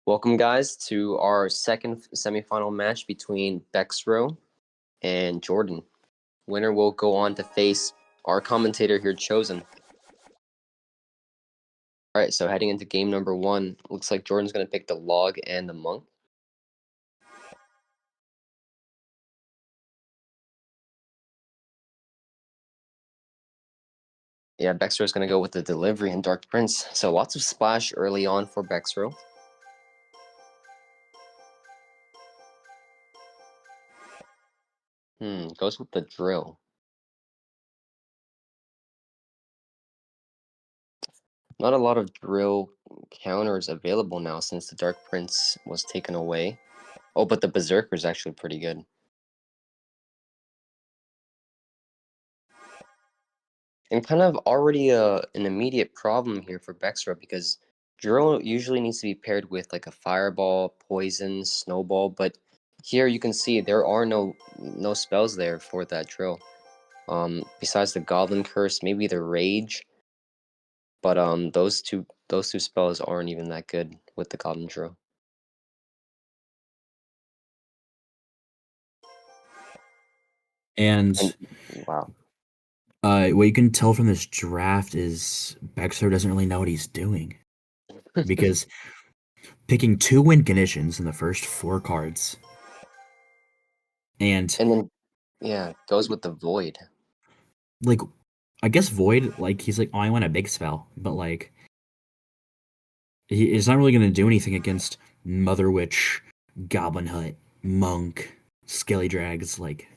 Welcome, guys, to our second semifinal match between Bexro and Jordan. Winner will go on to face our commentator here, Chosen. All right, so heading into game number one, looks like Jordan's going to pick the log and the monk. Yeah, Bexro is going to go with the delivery and Dark Prince. So lots of splash early on for Bexro. Goes with the drill. Not a lot of drill counters available now since the Dark Prince was taken away. Oh, but the Berserker is actually pretty good. And kind of already an immediate problem here for Bexro because drill usually needs to be paired with like a fireball, poison, snowball, but here you can see there are no spells there for that drill. Besides the Goblin Curse, maybe the Rage, but those two spells aren't even that good with the Goblin Drill. And wow. What you can tell from this draft is Bexro doesn't really know what he's doing. Because picking 2 win conditions in the first 4 cards. And then, yeah, goes with the Void. Like, I guess Void, like, he's like, oh, I want a big spell. But, like, he's not really going to do anything against Mother Witch, Goblin Hut, Monk, Skelly Drags, like...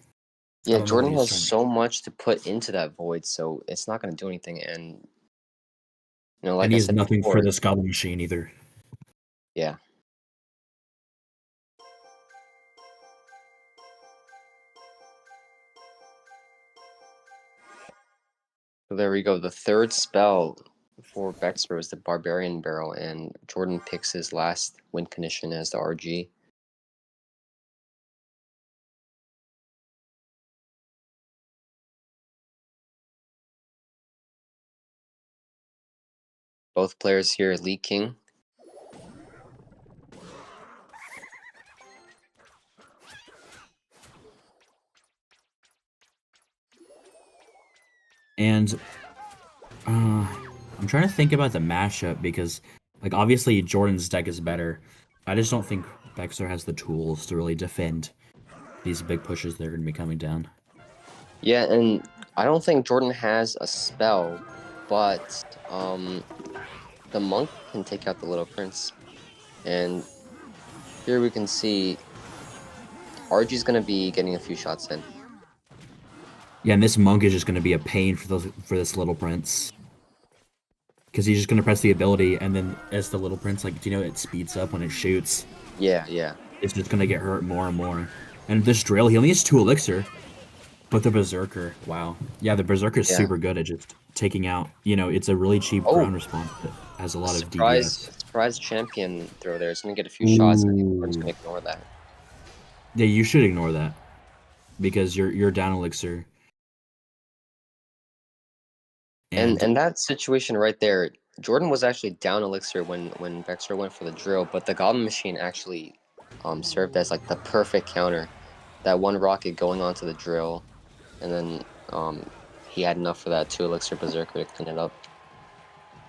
Yeah, Jordan has so much to put into that Void, so it's not going to do anything, and... You know, like and he I has said nothing before, for this Goblin Machine either. Yeah. So there we go. The third spell for Bexro is the Barbarian Barrel, and Jordan picks his last win condition as the RG. Both players here leaking. And I'm trying to think about the mashup because, like, obviously Jordan's deck is better. I just don't think Bexro has the tools to really defend these big pushes that are going to be coming down. Yeah, and I don't think Jordan has a spell, but the Monk can take out the Little Prince. And here we can see RG's going to be getting a few shots in. Yeah, and this Monk is just going to be a pain for this Little Prince. Because he's just going to press the ability, and then as the Little Prince, like, do you know, it speeds up when it shoots. Yeah. It's just going to get hurt more and more. And this drill, he only has 2 elixir. But the Berserker, wow. Yeah, the Berserker is super good at just taking out, you know, it's a really cheap ground response that has a lot of DPS. Surprise champion throw there. It's going to get a few shots, and Jordan's going to ignore that. Yeah, you should ignore that. Because you're down elixir. And that situation right there, Jordan was actually down elixir when Bexro went for the drill, but the Goblin Machine actually served as like the perfect counter. That one rocket going onto the drill, and then he had enough for that 2 elixir Berserker to clean it up.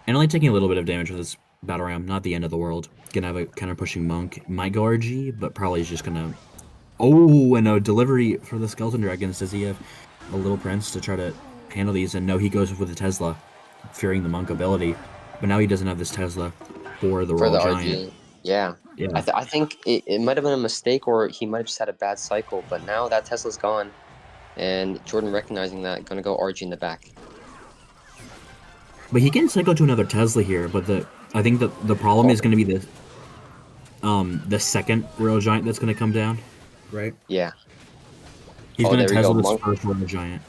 And only taking a little bit of damage with this battle ram, not the end of the world. Gonna have a counter pushing Monk. Might go RG, but probably is just gonna... Oh, and a delivery for the Skeleton Dragons. Does he have a Little Prince to try to handle these? And no, he goes with the Tesla, fearing the Monk ability. But now he doesn't have this Tesla for the Royal Giant. RG. Yeah. I think it might have been a mistake, or he might have just had a bad cycle, but now that Tesla's gone, and Jordan recognizing that, gonna go RG in the back. But he can cycle to another Tesla here, but I think the problem is going to be the second Royal Giant that's going to come down, right? Yeah. He's going to Tesla this first Royal Giant.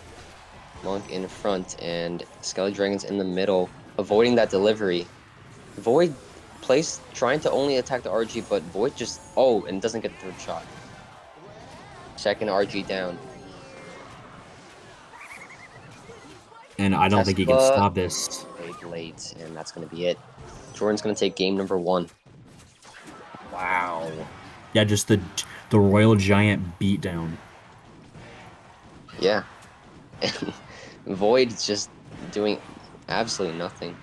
Monk in front, and Skelly Dragons in the middle, avoiding that delivery. Void trying to only attack the RG, but Void just... Oh, and doesn't get the 3rd shot. Second RG down. And I don't think he can stop this. Late, and that's going to be it. Jordan's going to take game number 1. Wow. Yeah, just the Royal Giant beatdown. Yeah. And Void is just doing absolutely nothing.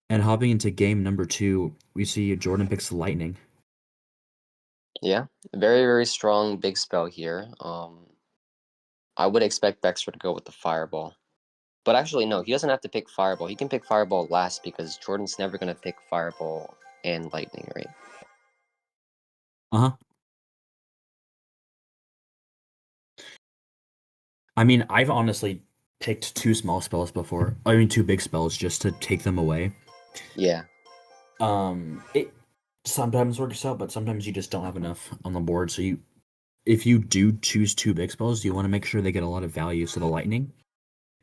And hopping into game number two, we see Jordan picks Lightning. Yeah. Very, very strong big spell here. I would expect Bexro to go with the Fireball. But actually, no, he doesn't have to pick Fireball. He can pick Fireball last because Jordan's never going to pick Fireball and Lightning, right? Uh-huh. I mean, I've honestly picked two small spells before. I mean, two big spells just to take them away. Yeah, It sometimes works out, but sometimes you just don't have enough on the board. So if you do choose two big spells, you want to make sure they get a lot of value. So the Lightning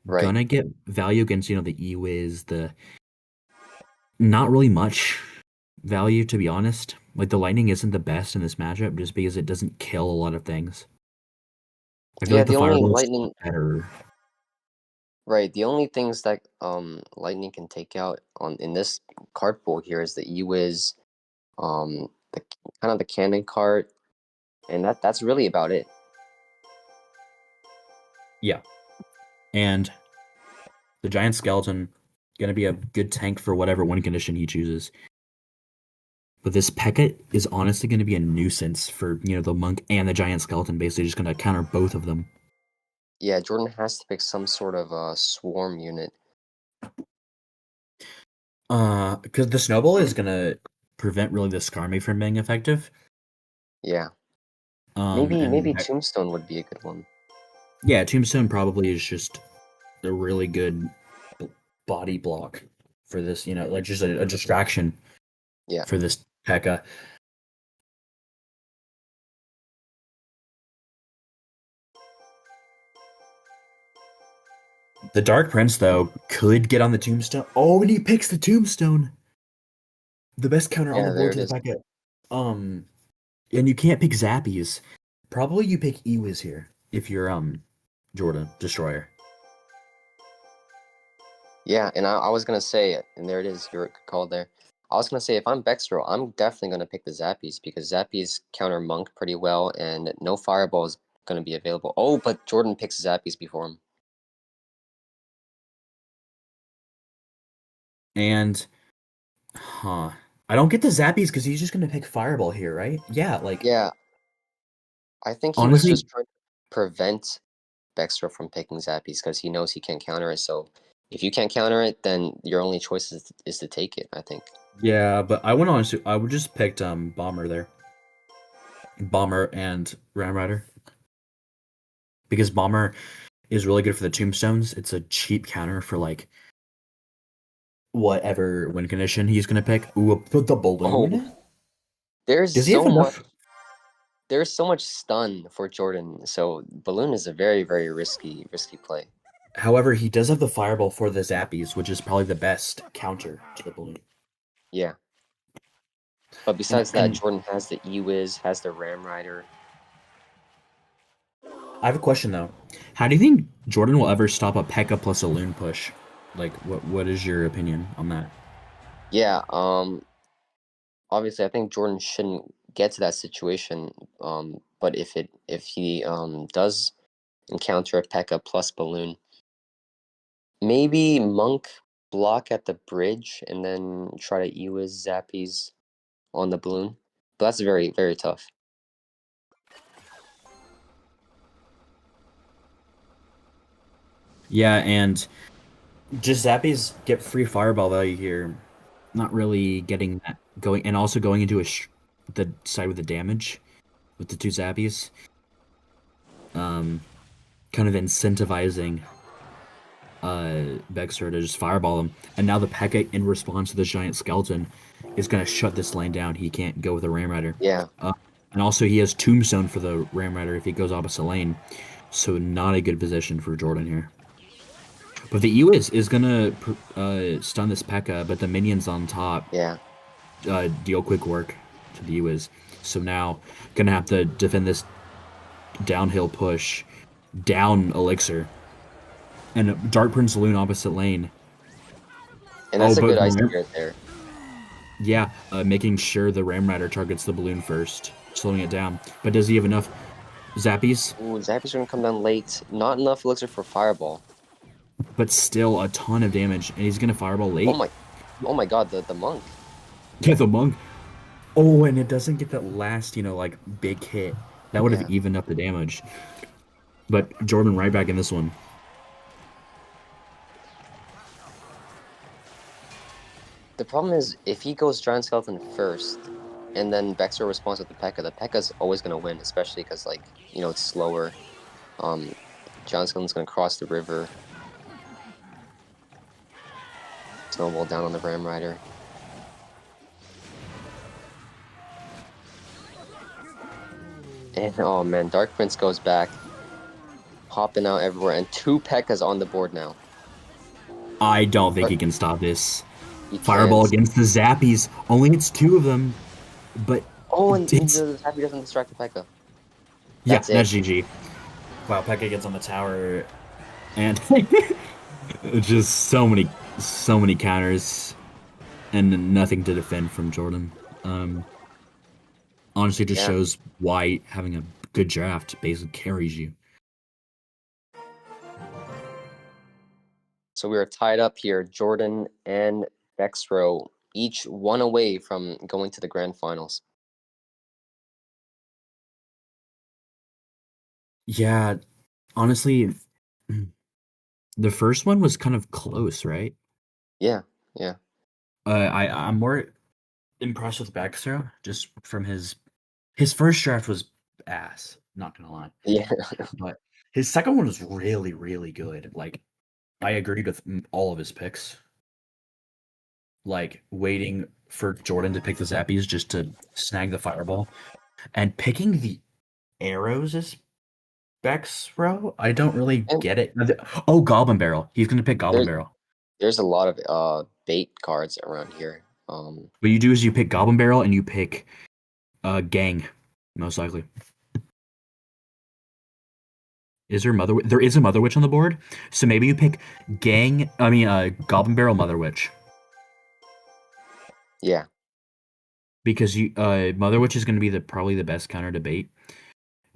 right. gonna get value against the E-Wiz, the not really much value to be honest. Like the Lightning isn't the best in this matchup just because it doesn't kill a lot of things. I feel Yeah, like the the only Fireball is Lightning, better. right, the only things that Lightning can take out on in this card pool here is the E-Wiz, the kind of the cannon cart, and that's really about it. Yeah, and the Giant Skeleton gonna be a good tank for whatever win condition he chooses. But this Pekka is honestly going to be a nuisance for the monk and the giant skeleton. Basically, just going to counter both of them. Yeah, Jordan has to pick some sort of swarm unit. Because the snowball is going to prevent really the Skarmy from being effective. Yeah, And maybe Tombstone would be a good one. yeah, Tombstone probably is just a really good body block for this. Like just a distraction Yeah, for this Pekka. The Dark Prince though could get on the Tombstone. Oh, and he picks the Tombstone. The best counter on the yeah, there board it to the is. Pekka. Um, And you can't pick Zappies. Probably you pick Ewiz here if you're Jordan Destroyer. Yeah, and I was gonna say it, and there it is. You're called there. I was gonna say if I'm Bexro, I'm definitely gonna pick the Zappies because Zappies counter Monk pretty well, and no Fireball is gonna be available. Oh, but Jordan picks Zappies before him. And huh. I don't get the Zappies because he's just gonna pick Fireball here, right? Yeah, like Yeah, I think he was honestly, just trying to prevent Bexro from picking Zappies because he knows he can't counter it. So if you can't counter it, then your only choice is to take it, I think. yeah, but I would just picked Bomber there. Bomber and Ram Rider. Because Bomber is really good for the tombstones. It's a cheap counter for like whatever win condition he's gonna pick. Ooh, the Oh, balloon? there's Does he have so much. enough? There's so much stun for Jordan. So Balloon is a very, very risky play. However, he does have the fireball for the Zappies, which is probably the best counter to the balloon. Yeah. But And besides that, and Jordan has the E-Wiz, has the Ram Rider. I have a question though. How do you think Jordan will ever stop a P.E.K.K.A plus a loon push? Like, what is your opinion on that? Yeah, obviously I think Jordan shouldn't get to that situation. But if he does encounter a P.E.K.K.A plus Balloon, maybe Monk block at the bridge and then try to E-Wiz Zappies on the Balloon. But that's very, very tough. Yeah, and just Zappies get free fireball value here. Not really getting that going, and also going into the side with the damage with the two Zappies. Um, Kind of incentivizing Bexer to just fireball him. And now the P.E.K.K.A in response to the giant skeleton is going to shut this lane down. He can't go with the Ram Rider. Yeah. Uh, and also he has Tombstone for the Ram Rider if he goes opposite lane. So not a good position for Jordan here. But the is gonna stun this P.E.K.K.A, but the minions on top Yeah. deal quick work to the is. So now gonna have to defend this downhill push down Elixir and Dark Prince Loon opposite lane. And Oh, that's a but good ice spirit there. yeah, making sure the Ram Rider targets the balloon first, slowing it down. But does he have enough zappies? Ooh, Zappy's gonna come down late. Not enough elixir for Fireball. But still a ton of damage, and he's gonna fireball Oh late. my, oh my God, the monk. Yeah, the monk. Oh, and it doesn't get that last, like big hit. That would have Yeah. evened up the damage. But Jordan right back in this one. The problem is if he goes Giant Skeleton first, and then Bexro responds with the P.E.K.K.A, the P.E.K.K.A's always gonna win, especially because like it's slower. Um, Giant Skeleton's gonna cross the river, snowball down on the Ram Rider, and oh man, Dark Prince goes back, hopping out everywhere, and two P.E.K.K.As on the board now. I don't think Dark, he can stop this. he Fireball can't. against the Zappies. Only it's two of them, but Oh, and it's the Happy doesn't distract the P.E.K.K.A. yeah, That's that's it. GG. Wow, P.E.K.K.A gets on the tower, and just so many counters, and nothing to defend from Jordan. Um, Honestly, just Yeah. shows why having a good draft basically carries you. So we are tied up here. Jordan and Bexro, each one away from going to the grand finals. Yeah, honestly, the first one was kind of close, right? Yeah, yeah, I'm more impressed with Baxter just from his first draft was ass, not gonna lie, yeah. but his second one was really really good. Like I agreed with all of his picks. Like waiting for Jordan to pick the Zappies just to snag the fireball, and picking the arrows is Bexro. I don't really And get it. Oh, Goblin Barrel. He's gonna pick Goblin there, Barrel. there's a lot of bait cards around here. What you do is you pick Goblin Barrel and you pick Gang, most likely. Is there Mother? There is a Mother Witch on the board, so maybe you pick Gang. I mean, Goblin Barrel Mother Witch Yeah, because you Mother Witch is going to be the probably the best counter debate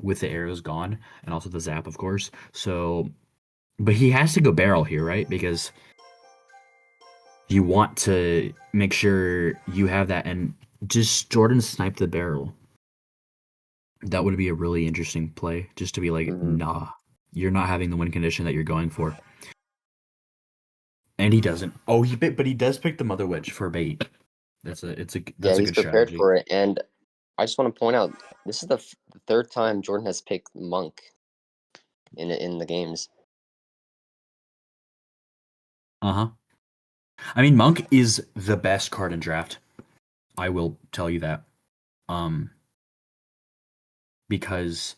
with the arrows gone and also the zap, of course. So, but he has to go barrel here, right? Because you want to make sure you have that and just Jordan snipe the barrel. That would be a really interesting play, just to be like, hmm nah, you're not having the win condition that you're going for. And he doesn't. Oh, but he does pick the Mother Witch for bait. yeah. That's a He's good prepared strategy. for it, and I just want to point out this is the third time Jordan has picked Monk in the games. Uh huh. I mean, Monk is the best card in draft. I will tell you that. Um, because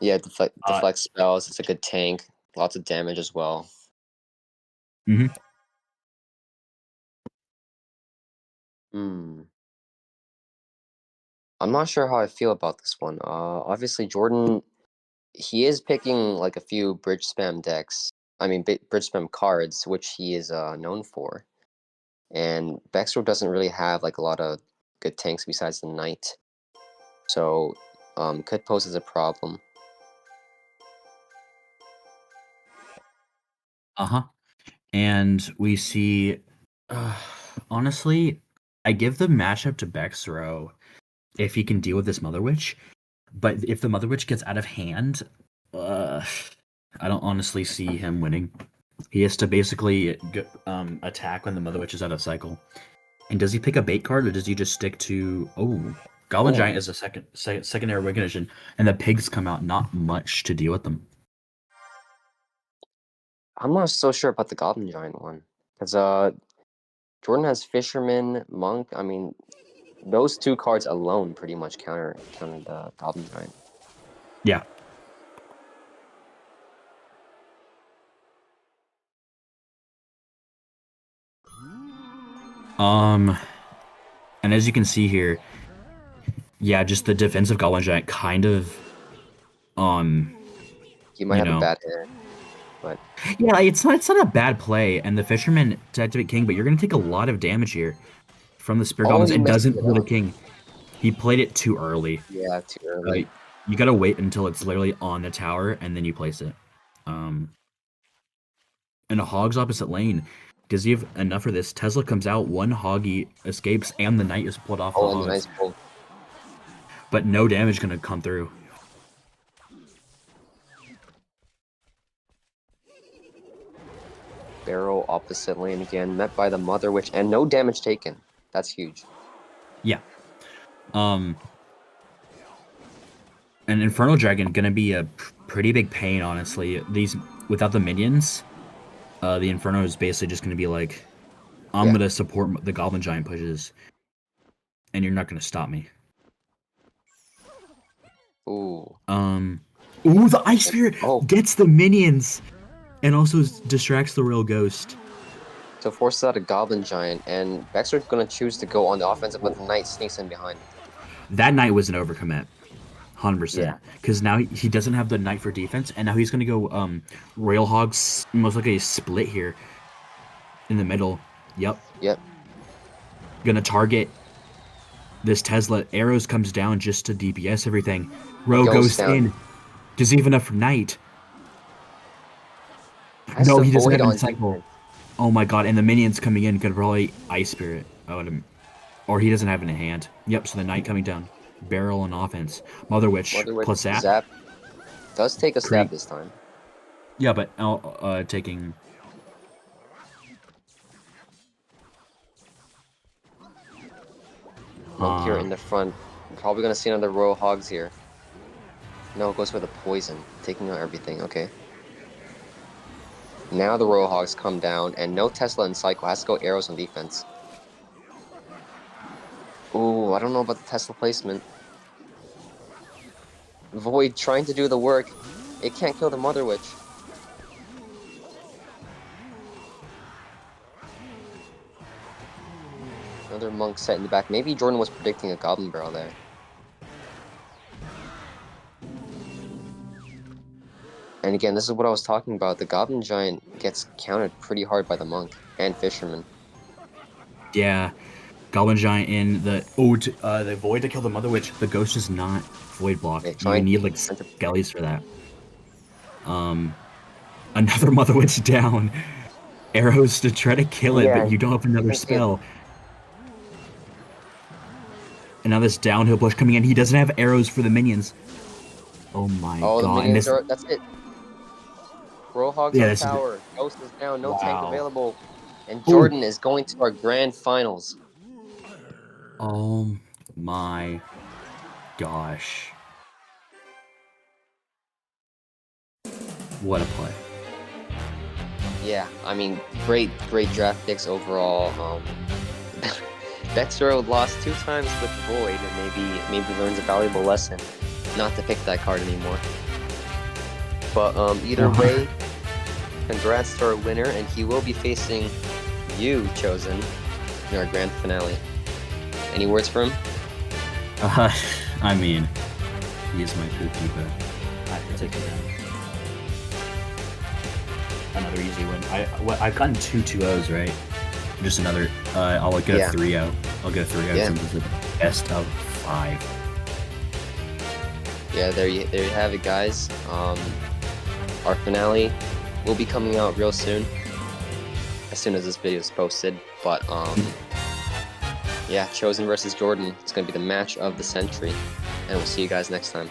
Yeah, uh, deflect spells. It's a good tank. Lots of damage as well. mhm. Hmm. I'm not sure how I feel about this one. Obviously Jordan, he is picking like a few bridge spam decks. I mean, bridge spam cards, which he is known for. And Bexro doesn't really have like a lot of good tanks besides the knight, so could pose as a problem. Uh huh. And we see, uh, honestly, I give the matchup to Bexro if he can deal with this Mother Witch. But if the Mother Witch gets out of hand, uh, I don't honestly see him winning. He has to basically attack when the Mother Witch is out of cycle. And does he pick a bait card or does he just stick to Goblin Oh, Giant is a secondary win condition, and the pigs come out not much to deal with them. I'm not so sure about the Goblin Giant one because Jordan has Fisherman, Monk. I mean, those two cards alone pretty much counter the Goblin Giant. Yeah. Um, and as you can see here, yeah, just the defensive Goblin Giant kind of, um, You might you have a know, bad hand, but yeah, it's not a bad play, and the Fisherman to activate King, but you're gonna take a lot of damage here from the Spear oh, Goblins he and missed doesn't it pull the up. King. He played it too early. Yeah, too Uh, early. you gotta wait until it's literally on the tower and then you place it. Um, and a Hog's opposite lane. Does he have enough for this? Tesla comes out, one Hoggy escapes, and the Knight is pulled off the Oh, and the nice Hogs. pull. But no damage gonna come through. Barrel opposite lane again, met by the Mother Witch, and no damage taken. That's huge. Yeah. Um, an Infernal Dragon gonna be a pretty big pain, honestly. These without the minions, the Inferno is basically just gonna be like, I'm Yeah. gonna support the Goblin Giant pushes, and you're not gonna stop me. Ooh. Um, ooh, the Ice Spirit Oh, gets the minions and also distracts the Royal Ghost. so forces out a Goblin Giant, and Bexro's gonna choose to go on the offensive, but the Knight sneaks in behind. That Knight was an overcommit, 100%. Yeah. Because now he doesn't have the Knight for defense, and now he's gonna go Royal Hogs, most like a split here in the middle. Yep, Yep. gonna target this Tesla. Arrows comes down just to DPS everything. Royal Ghost Ghost down. in. Does he have enough for Knight? Has No, the he doesn't Void have any on cycle. defense. Oh my god, and the minions coming in could probably Ice Spirit. I would have. Or he doesn't have it in hand. Yep, so the Knight coming down. Barrel on offense. Mother Witch Mother Witch plus Zap. Zap does take a stab Pretty. this time. Yeah, but taking. Monk here Uh, in the front. Probably gonna see another Royal Hogs here. No, it goes for the poison, taking out everything. Okay. Now the Royal Hogs come down, and no Tesla in cycle. Has to go arrows on defense. Ooh, I don't know about the Tesla placement. Void trying to do the work. It can't kill the Mother Witch. Another Monk set in the back. Maybe Jordan was predicting a Goblin Barrel there. And again, this is what I was talking about. The Goblin Giant gets countered pretty hard by the Monk and Fisherman. yeah. Goblin Giant in the Void to kill the Mother Witch. The Ghost is not Void block. They're You trying need like to skellies for that. Another Mother Witch down. Arrows to try to kill it, but yeah, you don't have you another can see it. spell. And now this downhill push coming in. He doesn't have arrows for the minions. Oh my Oh, the god! And minions this, are. That's it. Royal Hogs yeah, on this is tower. Ghost is down. No tank wow. available. And Oh, Jordan is going to our grand finals. oh my gosh! What a play! Yeah, I mean, great draft picks overall. Bexro lost 2 times with Void, and maybe learns a valuable lesson not to pick that card anymore. But either way, congrats to our winner, and he will be facing you, Chosen, in our grand finale. Any words for him? Uh, I mean, he is my pookie, but I have to take it down. Another easy win. I've gotten 2-2-0s, right? Just another. I'll get Yeah. a 3-0. I'll get a 3-0 Yeah. since it's the best of 5. Yeah, there you have it, guys. Our finale will be coming out real soon, as soon as this video is posted. But yeah, Chosen versus Jordan. It's gonna be the match of the century, and we'll see you guys next time.